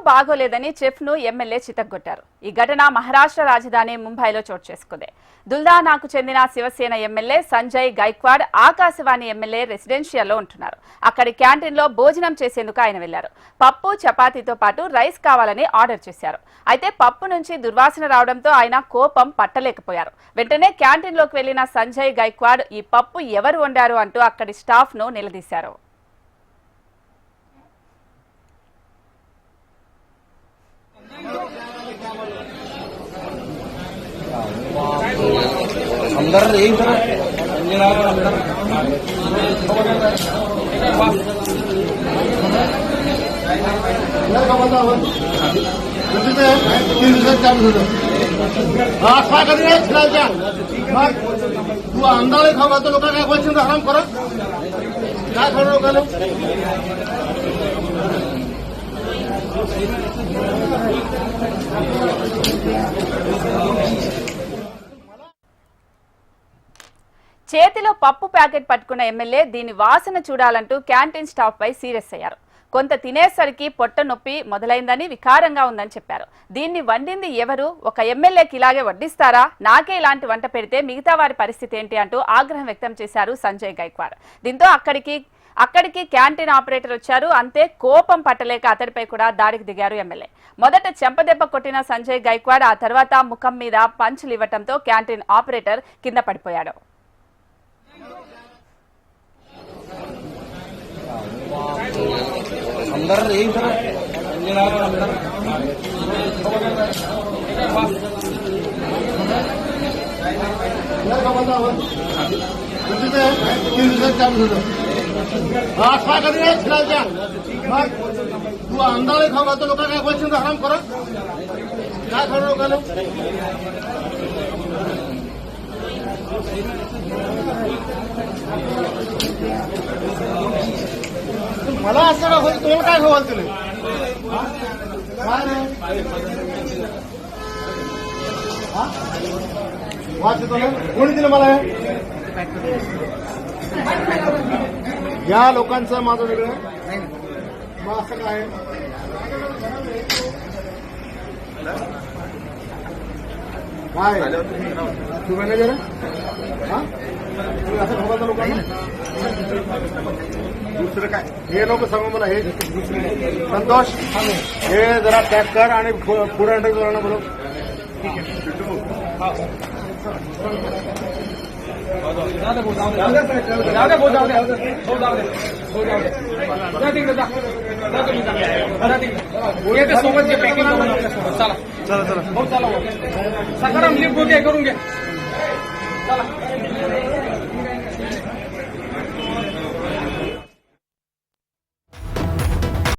బాగోలేదని చెఫ్ ను ఎమ్మెల్యే చితగ్గొట్టారు. ఈ ఘటన మహారాష్ట్ర రాజధాని ముంబైలో చోటు చేసుకుంది. దుల్దానాకు చెందిన శివసేన ఎమ్మెల్యే సంజయ్ గైక్వాడ్ ఆకాశవాణి ఎమ్మెల్యే రెసిడెన్షియల్లో ఉంటున్నారు. అక్కడి క్యాంటీన్లో భోజనం చేసేందుకు ఆయన వెళ్లారు. పప్పు చపాతీతో పాటు రైస్ కావాలని ఆర్డర్ చేశారు. అయితే పప్పు నుంచి దుర్వాసన రావడంతో ఆయన కోపం పట్టలేకపోయారు. వెంటనే క్యాంటీన్లోకి వెళ్లిన సంజయ్ గైక్వాడ్ ఈ పప్పు ఎవరు వండారు అంటూ అక్కడి స్టాఫ్ ను నిలదీశారు. अंदर एक तरह तू अंदाज खावा तो लोक काय बोलशील आराम करा काय करू लोकांना చేతిలో పప్పు ప్యాకెట్ పట్టుకున్న ఎమ్మెల్యే దీని వాసన చూడాలంటూ క్యాంటీన్ స్టాఫ్ పై సీరియస్ అయ్యారు. కొంత తినేసరికి పొట్ట నొప్పి మొదలైందని వికారంగా ఉందని చెప్పారు. దీన్ని వండింది ఎవరు? ఒక ఎమ్మెల్యేకి ఇలాగే వడ్డిస్తారా? నాకే ఇలాంటి వంట పెడితే మిగతా వారి పరిస్థితి ఏంటి అంటూ ఆగ్రహం వ్యక్తం చేశారు సంజయ్ గైక్వాడ్. దీంతో అక్కడికి క్యాంటీన్ ఆపరేటర్ వచ్చారు. అంతే కోపం పట్టలేక అతడిపై కూడా దాడికి దిగారు ఎమ్మెల్యే. మొదట చెంపదెబ్బ కొట్టిన సంజయ్ గైక్వాడ్ ఆ తర్వాత ముఖం మీద పంచులు ఇవ్వడంతో క్యాంటీన్ ఆపరేటర్ కింద పడిపోయాడు. अंदर एक तरह तू अंदाज खावा तो लोक काय बोलशील आराम करा काय करू लोकांना मला असं का होईल तुम्हाला काय खवाल तुला वाचतो ना कोणी दिलं मला या लोकांचं माझं वेगळं मग असं काय काय तू मॅनेजर हा तुम्ही असं खवालता लोकांना दुसरं काय हे लोक सांगू मला हे संतोष हे जरा पॅक कर आणि पुढे इंटरव्ह्यू करणार बोलो सोबत चला चला चला चला सकाराम लिप करून घ्या चला